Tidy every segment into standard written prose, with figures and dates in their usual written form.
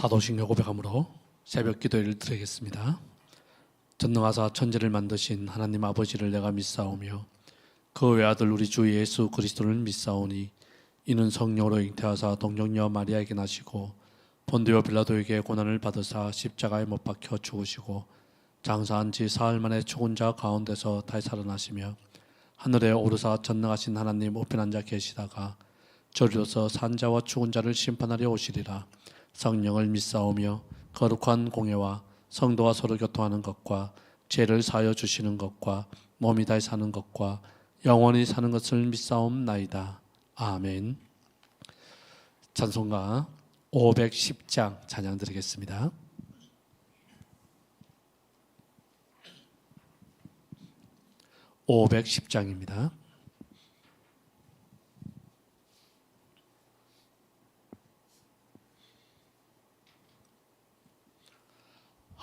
사도신경 고백함으로 새벽 기도를 드리겠습니다. 전능하사 천지를 만드신 하나님 아버지를 내가 믿사오며 그 외아들 우리 주 예수 그리스도를 믿사오니 이는 성령으로 잉태하사 동정녀 마리아에게 나시고 본디오 빌라도에게 고난을 받으사 십자가에 못 박혀 죽으시고 장사한 지 사흘 만에 죽은 자 가운데서 다시 살아나시며 하늘에 오르사 전능하신 하나님 우편 앉아 계시다가 저리로서 산 자와 죽은 자를 심판하려 오시리라. 성령을 믿사오며 거룩한 공예와 성도와 서로 교통하는 것과 죄를 사하여 주시는 것과 몸이 다시 사는 것과 영원히 사는 것을 믿사옵나이다. 아멘. 찬송가 510장 찬양 드리겠습니다. (510장입니다)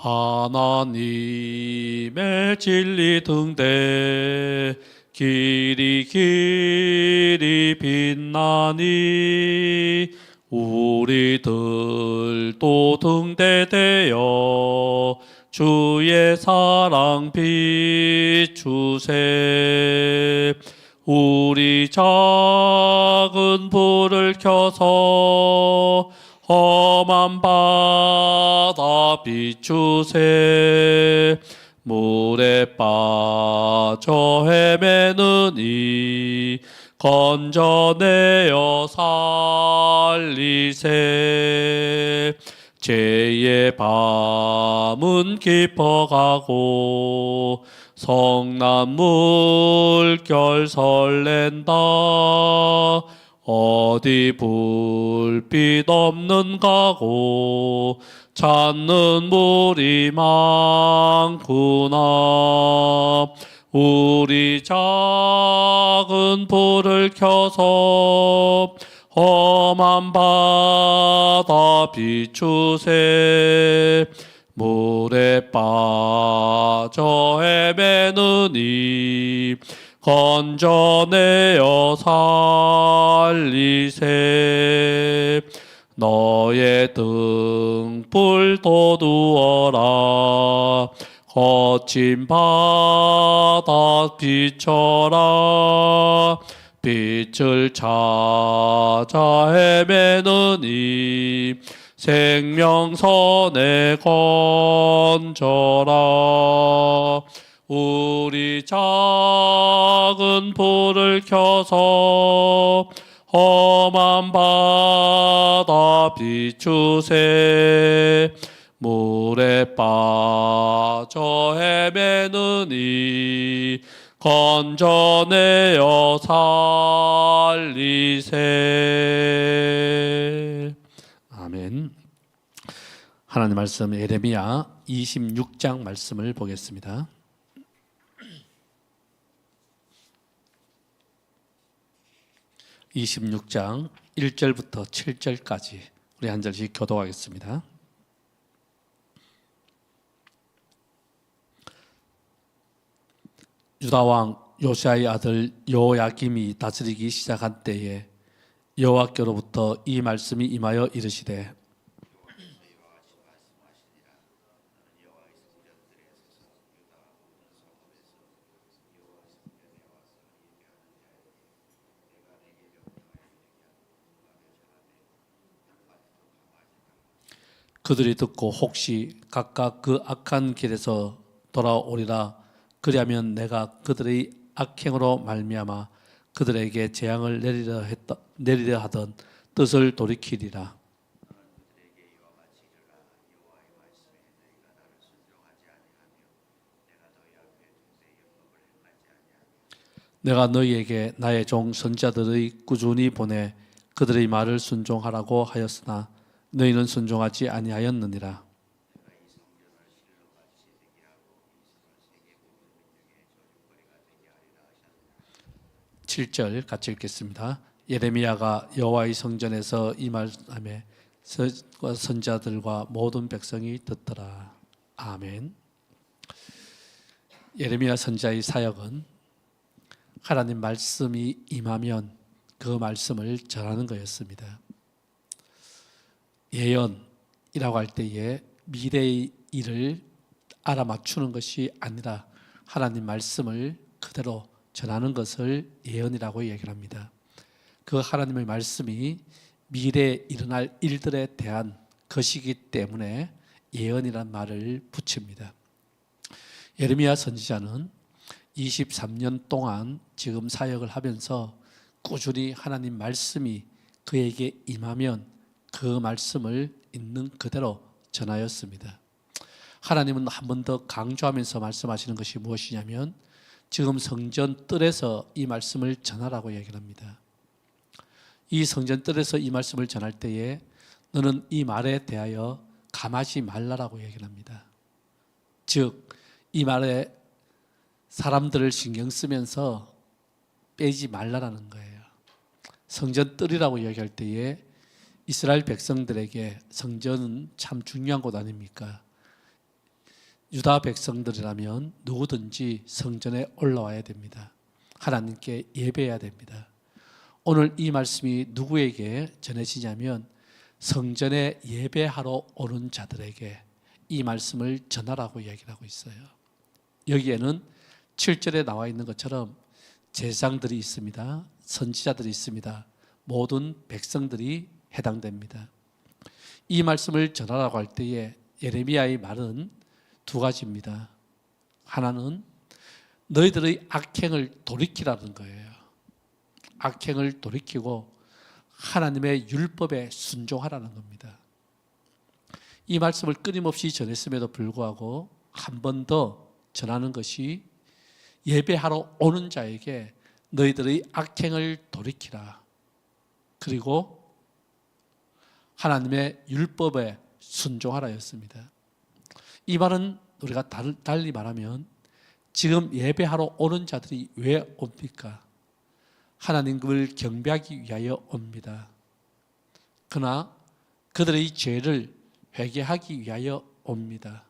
하나님의 진리 등대 길이 빛나니 우리들도 등대되어 주의 사랑 비추세. 우리 작은 불을 켜서 험한 바다 비추세. 물에 빠져 헤매는 이 건져내어 살리세. 죄의 밤은 깊어가고 성난 물결 설렌다. 어디 불빛 없는 가고 찾는 물이 많구나. 우리 작은 불을 켜서 험한 바다 비추세. 물에 빠져 헤매는 이 건져내어 살리세. 너의 등불 돋우어라. 거친 바다 비춰라. 빛을 찾아 헤매는 이 생명선에 건져라. 우리 작은 불을 켜서 험한 바다 비추세. 물에 빠져 헤매는 이 건져내어 살리세. 아멘. 하나님 말씀 예레미야 26장 말씀을 보겠습니다. (26장) 1절부터 7절까지 우리 한 절씩 교독하겠습니다. 유다 왕 요시아의 아들 여호야김이 다스리기 시작한 때에 여호와께로부터 이 말씀이 임하여 이르시되 그들이 듣고 혹시 각각 그 악한 길에서 돌아오리라. 그리하면 내가 그들의 악행으로 말미암아 그들에게 재앙을 내리려 하던 뜻을 돌이키리라. 내가 너희에게 나의 종 선지자들의 꾸준히 보내 그들의 말을 순종하라고 하였으나 너희는 순종하지 아니하였느니라. 7절 같이 읽겠습니다. 예레미야가 여호와의 성전에서 이 말하며 선지자들과 모든 백성이 듣더라. 아멘. 예레미야 선지자의 사역은 하나님 말씀이 임하면 그 말씀을 전하는 거였습니다. 예언, 예언이라고 할 때에 미래의 일을 알아맞추는 것이 아니라 하나님 말씀을 그대로 전하는 것을 예언이라고 얘기를 합니다. 그 하나님의 말씀이 미래에 일어날 일들에 대한 것이기 때문에 예언이라는 말을 붙입니다. 예레미야 선지자는 23년 동안 지금 사역을 하면서 꾸준히 하나님 말씀이 그에게 임하면 그 말씀을 있는 그대로 전하였습니다. 하나님은 한 번 더 강조하면서 말씀하시는 것이 무엇이냐면 지금 성전 뜰에서 이 말씀을 전하라고 얘기를 합니다. 이 성전 뜰에서 이 말씀을 전할 때에 너는 이 말에 대하여 감하지 말라라고 얘기를 합니다. 즉, 이 말에 사람들을 신경 쓰면서 빼지 말라라는 거예요. 성전 뜰이라고 얘기할 때에 이스라엘 백성들에게 성전은 참 중요한 곳 아닙니까? 유다 백성들이라면 누구든지 성전에 올라와야 됩니다. 하나님께 예배해야 됩니다. 오늘 이 말씀이 누구에게 전해지냐면 성전에 예배하러 오는 자들에게 이 말씀을 전하라고 얘기를 하고 있어요. 여기에는 7절에 나와 있는 것처럼 제사장들이 있습니다. 선지자들이 있습니다. 모든 백성들이 해당됩니다. 이 말씀을 전하라고 할 때에 예레미야의 말은 두 가지입니다. 하나는 너희들의 악행을 돌이키라는 거예요. 악행을 돌이키고 하나님의 율법에 순종하라는 겁니다. 이 말씀을 끊임없이 전했음에도 불구하고 한 번 더 전하는 것이 예배하러 오는 자에게 너희들의 악행을 돌이키라. 그리고 하나님의 율법에 순종하라였습니다. 이 말은 우리가 달리 말하면 지금 예배하러 오는 자들이 왜 옵니까? 하나님을 경배하기 위하여 옵니다. 그러나 그들의 죄를 회개하기 위하여 옵니다.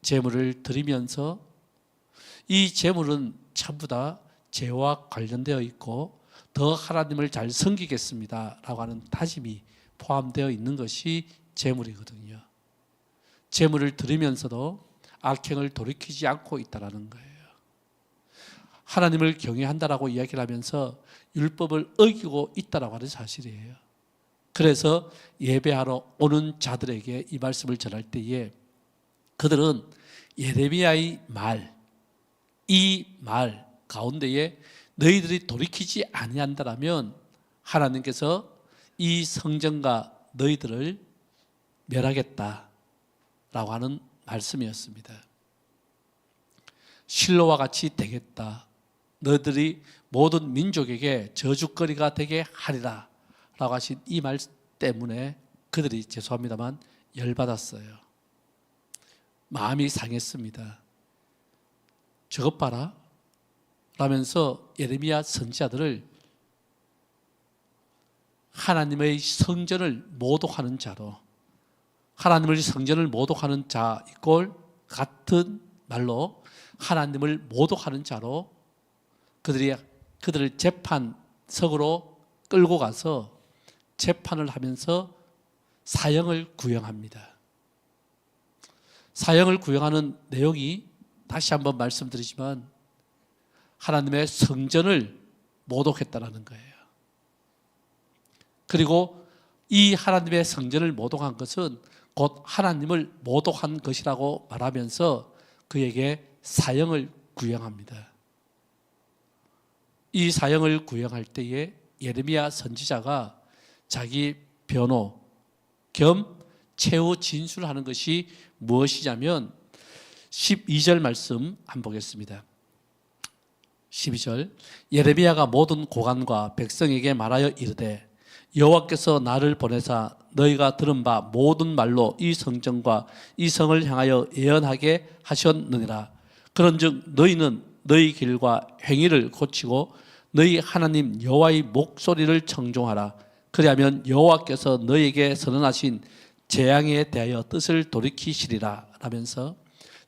제물을 드리면서 이 제물은 전부 다 죄와 관련되어 있고 더 하나님을 잘 섬기겠습니다 라고 하는 다짐이 포함되어 있는 것이 제물이거든요. 제물을 드리면서도 악행을 돌이키지 않고 있다는 거예요. 하나님을 경외한다라고 이야기를 하면서 율법을 어기고 있다라고 하는 사실이에요. 그래서 예배하러 오는 자들에게 이 말씀을 전할 때에 그들은 예레미야의 말, 이 말 가운데에 너희들이 돌이키지 아니한다라면 하나님께서 이 성전과 너희들을 멸하겠다라고 하는 말씀이었습니다. 실로와 같이 되겠다. 너희들이 모든 민족에게 저주거리가 되게 하리라 라고 하신 이 말 때문에 그들이 죄송합니다만 열받았어요. 마음이 상했습니다. 저것 봐라 라면서 예레미야 선지자들을 하나님의 성전을 모독하는 자로, 하나님의 성전을 모독하는 자 이꼴 같은 말로 하나님을 모독하는 자로 그들을 재판석으로 끌고 가서 재판을 하면서 사형을 구형합니다. 사형을 구형하는 내용이 다시 한번 말씀드리지만 하나님의 성전을 모독했다는 거예요. 그리고 이 하나님의 성전을 모독한 것은 곧 하나님을 모독한 것이라고 말하면서 그에게 사형을 구형합니다. 이 사형을 구형할 때에 예레미야 선지자가 자기 변호 겸 최후 진술하는 것이 무엇이냐면 12절 말씀 한번 보겠습니다. 12절 예레미야가 모든 고관과 백성에게 말하여 이르되 여호와께서 나를 보내사 너희가 들은 바 모든 말로 이 성전과 이 성을 향하여 예언하게 하셨느니라. 그런즉 너희는 너희 길과 행위를 고치고 너희 하나님 여호와의 목소리를 청종하라. 그리하면 여호와께서 너희에게 선언하신 재앙에 대하여 뜻을 돌이키시리라 라면서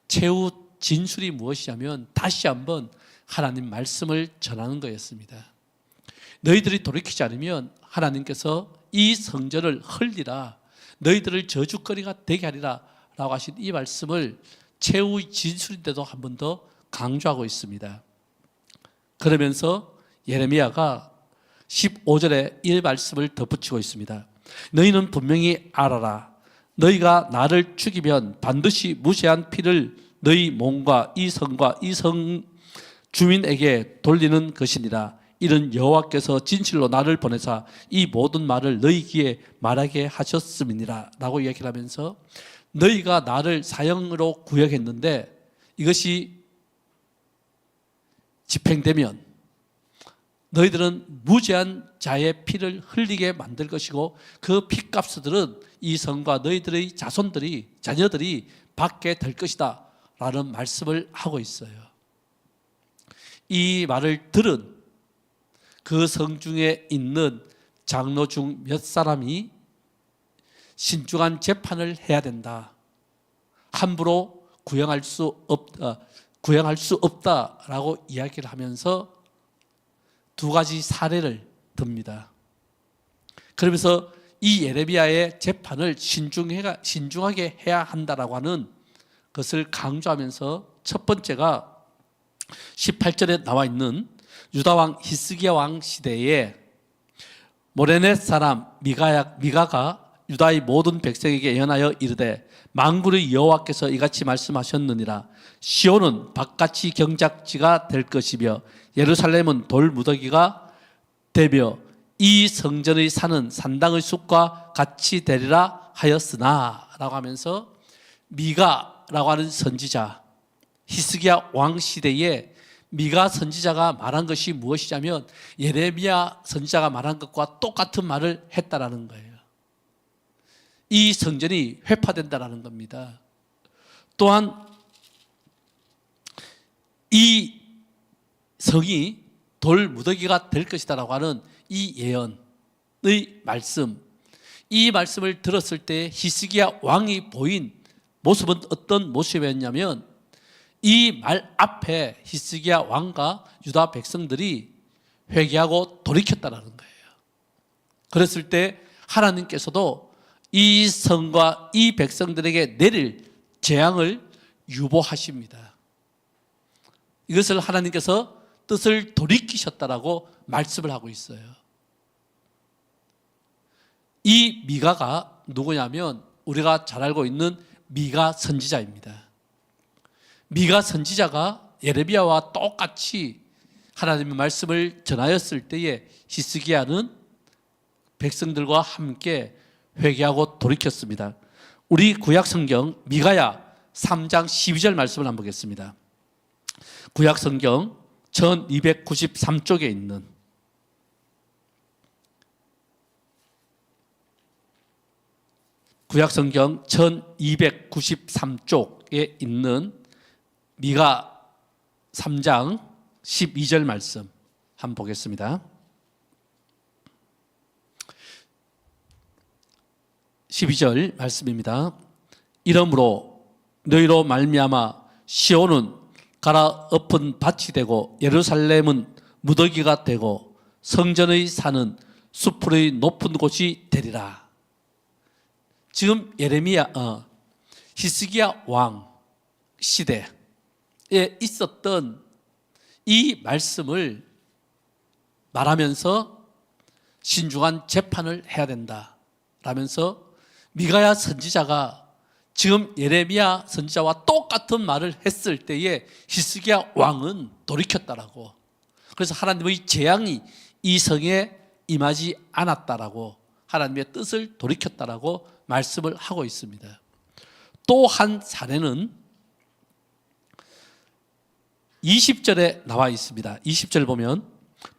최후 진술이 무엇이냐면 다시 한번 하나님 말씀을 전하는 거였습니다. 너희들이 돌이키지 않으면 하나님께서 이 성전을 헐리라, 너희들을 저주거리가 되게 하리라 라고 하신 이 말씀을 최후의 진술인데도 한 번 더 강조하고 있습니다. 그러면서 예레미야가 15절에 이 말씀을 덧붙이고 있습니다. 너희는 분명히 알아라. 너희가 나를 죽이면 반드시 무죄한 피를 너희 몸과 이 성과 이 성 주민에게 돌리는 것이니라. 이는 여호와께서 진실로 나를 보내사 이 모든 말을 너희 귀에 말하게 하셨음이니라 라고 이야기를 하면서 너희가 나를 사형으로 구형했는데 이것이 집행되면 너희들은 무죄한 자의 피를 흘리게 만들 것이고 그 피값들은 이 성과 너희들의 자녀들이 받게 될 것이다 라는 말씀을 하고 있어요. 이 말을 들은 그 성중에 있는 장로 중 몇 사람이 신중한 재판을 해야 된다. 함부로 구형할 수 없다라고 이야기를 하면서 두 가지 사례를 듭니다. 그러면서 이 예레미야의 재판을 신중하게 해야 한다라고 하는 것을 강조하면서 첫 번째가 18절에 나와 있는 유다왕 히스기야 왕 시대에 모레넷 사람 미가가 유다의 모든 백성에게 예언하여 이르되 만군의 여호와께서 이같이 말씀하셨느니라. 시온은 바깥이 경작지가 될 것이며 예루살렘은 돌무더기가 되며 이 성전의 산은 산당의 숲과 같이 되리라 하였으나 라고 하면서 미가라고 하는 선지자, 히스기야 왕 시대에 미가 선지자가 말한 것이 무엇이냐면 예레미야 선지자가 말한 것과 똑같은 말을 했다라는 거예요. 이 성전이 회파된다라는 겁니다. 또한 이 성이 돌무더기가 될 것이다라고 하는 이 예언의 말씀, 이 말씀을 들었을 때 히스기야 왕이 보인 모습은 어떤 모습이었냐면 이 말 앞에 히스기야 왕과 유다 백성들이 회개하고 돌이켰다라는 거예요. 그랬을 때 하나님께서도 이 성과 이 백성들에게 내릴 재앙을 유보하십니다. 이것을 하나님께서 뜻을 돌이키셨다라고 말씀을 하고 있어요. 이 미가가 누구냐면 우리가 잘 알고 있는 미가 선지자입니다. 미가 선지자가 예레미야와 똑같이 하나님의 말씀을 전하였을 때에 히스기야는 백성들과 함께 회개하고 돌이켰습니다. 우리 구약성경 미가야 3장 12절 말씀을 한번 보겠습니다. 구약성경 1293쪽에 있는 구약성경 1293쪽에 있는 미가 3장 12절 말씀 한번 보겠습니다. 12절 말씀입니다. 이러므로 너희로 말미암아 시온은 갈아엎은 밭이 되고 예루살렘은 무더기가 되고 성전의 산은 수풀의 높은 곳이 되리라. 지금 히스기야 왕 시대에 있었던 이 말씀을 말하면서 신중한 재판을 해야 된다 라면서 미가야 선지자가 지금 예레미야 선지자와 똑같은 말을 했을 때에 히스기야 왕은 돌이켰다라고, 그래서 하나님의 재앙이 이 성에 임하지 않았다라고, 하나님의 뜻을 돌이켰다라고 말씀을 하고 있습니다. 또 한 사례는 20절에 나와 있습니다. 20절 보면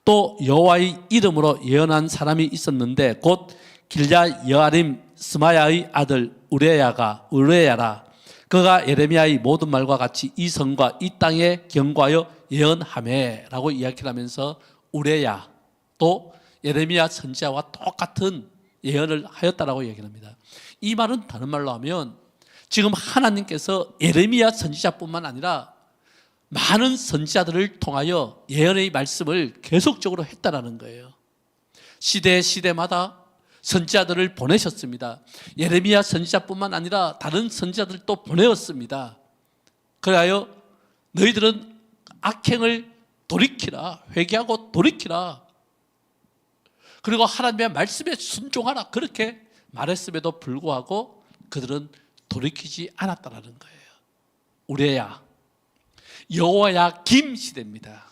또 여호와의 이름으로 예언한 사람이 있었는데 곧 길랴 여아림 스마야의 아들 우레야라. 그가 예레미야의 모든 말과 같이 이 성과 이 땅에 경고하여 예언하매 라고 이야기를 하면서 우레야 또 예레미야 선지자와 똑같은 예언을 하였다라고 이야기합니다. 이 말은 다른 말로 하면 지금 하나님께서 예레미야 선지자뿐만 아니라 많은 선지자들을 통하여 예언의 말씀을 계속적으로 했다라는 거예요. 시대마다 선지자들을 보내셨습니다. 예레미야 선지자뿐만 아니라 다른 선지자들도 보내었습니다. 그래하여 너희들은 악행을 돌이키라, 회개하고 돌이키라, 그리고 하나님의 말씀에 순종하라, 그렇게 말했음에도 불구하고 그들은 돌이키지 않았다라는 거예요. 우레야, 여호와야 김 시대입니다.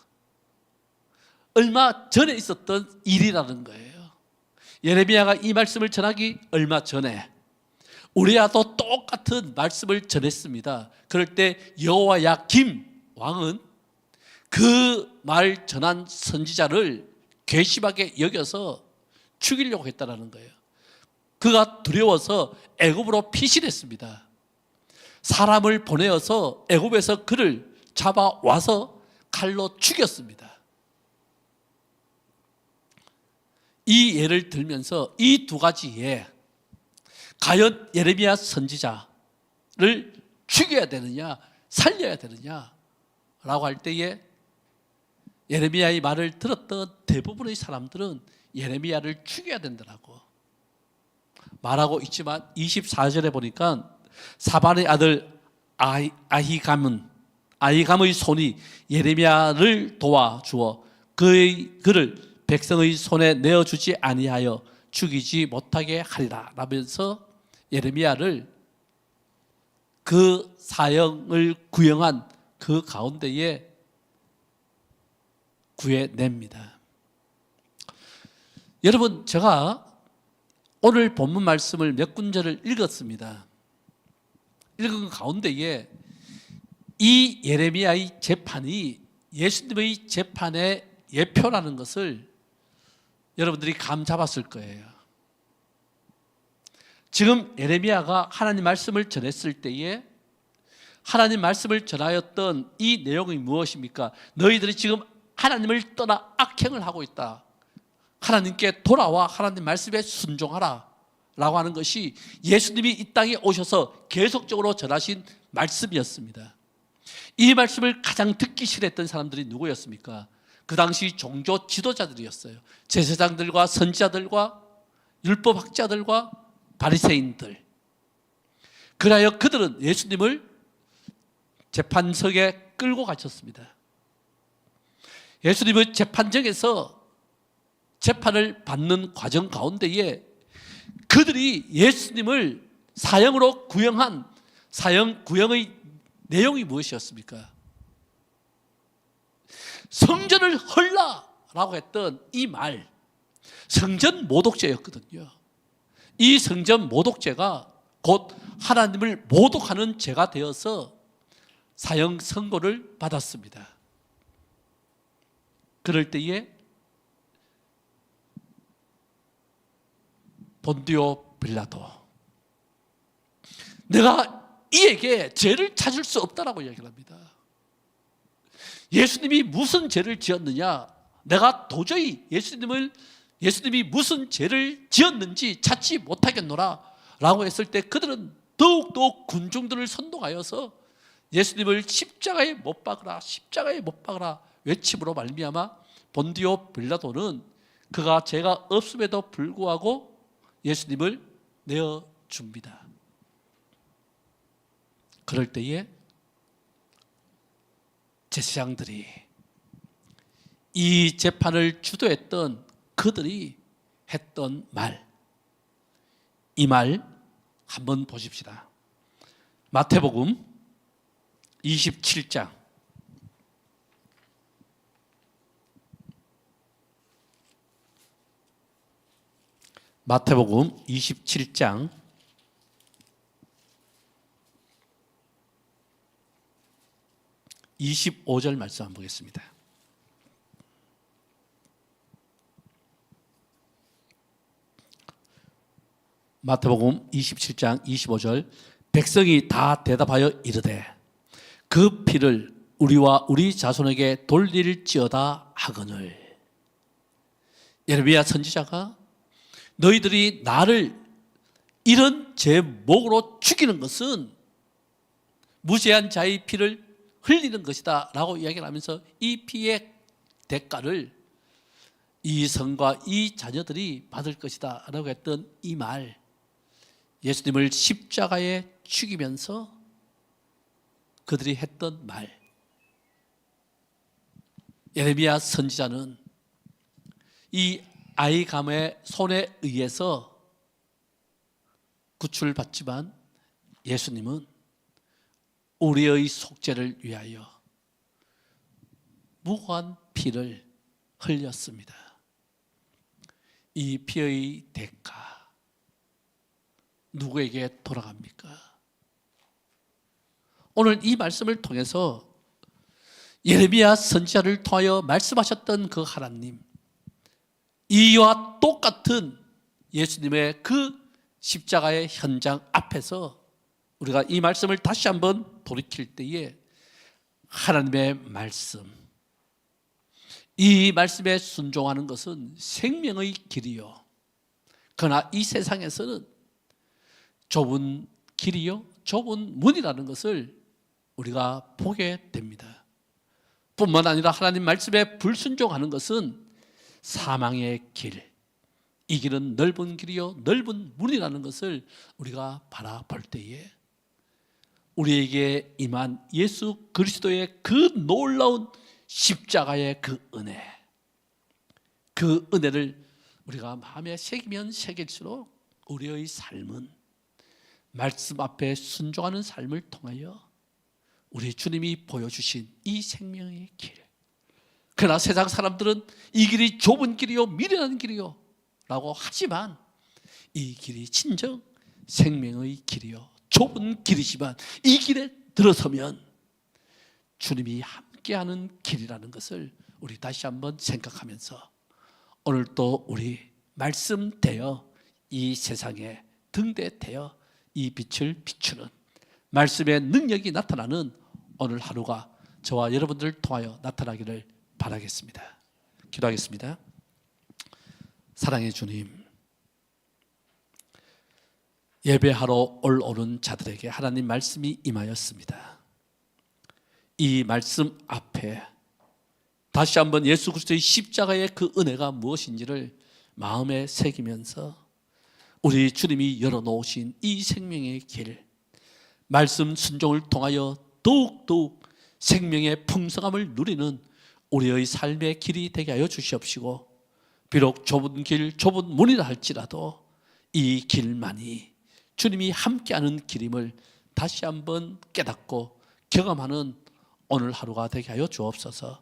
얼마 전에 있었던 일이라는 거예요. 예레미야가 이 말씀을 전하기 얼마 전에 우레야도 똑같은 말씀을 전했습니다. 그럴 때 여호와야 김 왕은 그 말 전한 선지자를 괘씸하게 여겨서 죽이려고 했다는 거예요. 그가 두려워서 애굽으로 피신했습니다. 사람을 보내어서 애굽에서 그를 잡아와서 칼로 죽였습니다. 이 예를 들면서 이 두 가지 예, 과연 예레미야 선지자를 죽여야 되느냐 살려야 되느냐라고 할 때에 예레미야의 말을 들었던 대부분의 사람들은 예레미야를 죽여야 된다고 말하고 있지만 24절에 보니까 사반의 아들 아히감의 손이 예레미야를 도와주어 그를 백성의 손에 내어주지 아니하여 죽이지 못하게 하리라 라면서 예레미야를 그 사형을 구형한 그 가운데에 구해냅니다. 여러분, 제가 오늘 본문 말씀을 몇 군절을 읽었습니다. 읽은 가운데에 이 예레미야의 재판이 예수님의 재판의 예표라는 것을 여러분들이 감 잡았을 거예요. 지금 예레미야가 하나님 말씀을 전했을 때에 하나님 말씀을 전하였던 이 내용이 무엇입니까? 너희들이 지금 하나님을 떠나 악행을 하고 있다. 하나님께 돌아와 하나님 말씀에 순종하라 라고 하는 것이 예수님이 이 땅에 오셔서 계속적으로 전하신 말씀이었습니다. 이 말씀을 가장 듣기 싫어했던 사람들이 누구였습니까? 그 당시 종교 지도자들이었어요. 제사장들과 선지자들과 율법학자들과 바리새인들. 그래야 그들은 예수님을 재판석에 끌고 가셨습니다. 예수님의 재판정에서 재판을 받는 과정 가운데에 그들이 예수님을 사형으로 구형한 사형 구형의 내용이 무엇이었습니까? 성전을 헐라라고 했던 이 말, 성전 모독죄였거든요. 이 성전 모독죄가 곧 하나님을 모독하는 죄가 되어서 사형 선고를 받았습니다. 그럴 때에 본디오 빌라도, 내가 이에게 죄를 찾을 수 없다라고 이야기를 합니다. 예수님이 무슨 죄를 지었느냐, 내가 도저히 예수님이 무슨 죄를 지었는지 찾지 못하겠노라 라고 했을 때 그들은 더욱더 군중들을 선동하여서 예수님을 십자가에 못 박으라, 십자가에 못 박으라 외침으로 말미암아 본디오 빌라도는 그가 죄가 없음에도 불구하고 예수님을 내어줍니다. 그럴 때에 제사장들이, 이 재판을 주도했던 그들이 했던 말, 이 말 한번 보십시다. 마태복음 27장 마태복음 27장 25절 말씀 한번 보겠습니다. 마태복음 27장 25절, 백성이 다 대답하여 이르되 그 피를 우리와 우리 자손에게 돌릴지어다 하거늘. 예레미야 선지자가 너희들이 나를 이런 제목으로 죽이는 것은 무죄한 자의 피를 흘리는 것이다 라고 이야기를 하면서 이 피의 대가를 이 성과 이 자녀들이 받을 것이다 라고 했던 이 말, 예수님을 십자가에 죽이면서 그들이 했던 말, 예레미야 선지자는 이 아히감의 손에 의해서 구출받지만 예수님은 우리의 속죄를 위하여 무고한 피를 흘렸습니다. 이 피의 대가 누구에게 돌아갑니까? 오늘 이 말씀을 통해서 예레미야 선지자를 통하여 말씀하셨던 그 하나님, 이와 똑같은 예수님의 그 십자가의 현장 앞에서 우리가 이 말씀을 다시 한번 돌이킬 때에 하나님의 말씀, 이 말씀에 순종하는 것은 생명의 길이요, 그러나 이 세상에서는 좁은 길이요, 좁은 문이라는 것을 우리가 보게 됩니다. 뿐만 아니라 하나님 말씀에 불순종하는 것은 사망의 길, 이 길은 넓은 길이요 넓은 문이라는 것을 우리가 바라볼 때에 우리에게 임한 예수 그리스도의 그 놀라운 십자가의 그 은혜, 그 은혜를 우리가 마음에 새기면 새길수록 우리의 삶은 말씀 앞에 순종하는 삶을 통하여 우리 주님이 보여주신 이 생명의 길, 그러나 세상 사람들은 이 길이 좁은 길이요 미련한 길이요 라고 하지만 이 길이 진정 생명의 길이요 좁은 길이지만 이 길에 들어서면 주님이 함께하는 길이라는 것을 우리 다시 한번 생각하면서 오늘 또 우리 말씀되어 이 세상에 등대되어 이 빛을 비추는 말씀의 능력이 나타나는 오늘 하루가 저와 여러분들을 통하여 나타나기를 바라겠습니다. 기도하겠습니다. 사랑의 주님, 예배하러 오는 자들에게 하나님 말씀이 임하였습니다. 이 말씀 앞에 다시 한번 예수 그리스도의 십자가의 그 은혜가 무엇인지를 마음에 새기면서 우리 주님이 열어놓으신 이 생명의 길, 말씀 순종을 통하여 더욱더욱 생명의 풍성함을 누리는 우리의 삶의 길이 되게 하여 주시옵시고, 비록 좁은 길, 좁은 문이라 할지라도 이 길만이 주님이 함께하는 길임을 다시 한번 깨닫고 경험하는 오늘 하루가 되게 하여 주옵소서.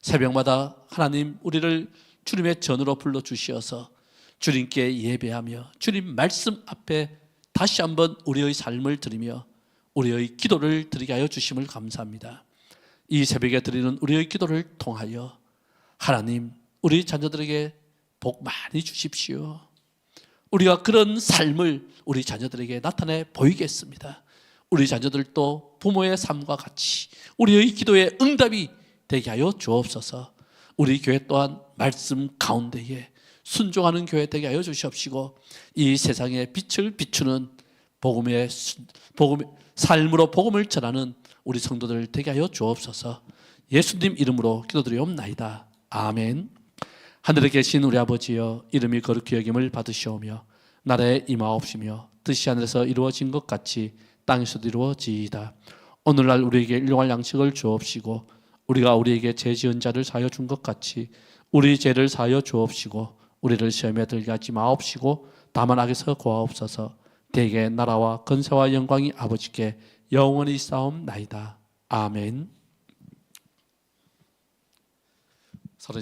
새벽마다 하나님 우리를 주님의 전으로 불러주시어서 주님께 예배하며 주님 말씀 앞에 다시 한번 우리의 삶을 드리며 우리의 기도를 드리게 하여 주심을 감사합니다. 이 새벽에 드리는 우리의 기도를 통하여 하나님 우리 자녀들에게 복 많이 주십시오. 우리가 그런 삶을 우리 자녀들에게 나타내 보이겠습니다. 우리 자녀들도 부모의 삶과 같이 우리의 기도에 응답이 되게 하여 주옵소서. 우리 교회 또한 말씀 가운데에 순종하는 교회 되게 하여 주시옵시고, 이 세상에 빛을 비추는 복음의 삶으로 복음을 전하는 우리 성도들 되게 하여 주옵소서. 예수님 이름으로 기도드리옵나이다. 아멘. 하늘에 계신 우리 아버지여, 이름이 거룩히 여김을 받으시오며 나라에 임하옵시며 뜻이 하늘에서 이루어진 것 같이 땅에서도 이루어지이다. 오늘날 우리에게 일용할 양식을 주옵시고 우리가 우리에게 죄 지은 자를 사하여 준 것 같이 우리 죄를 사하여 주옵시고 우리를 시험에 들게 하지 마옵시고 다만 악에서 구하옵소서. 대개 나라와 권세와 영광이 아버지께 영원히 싸움나이다. 아멘. 서로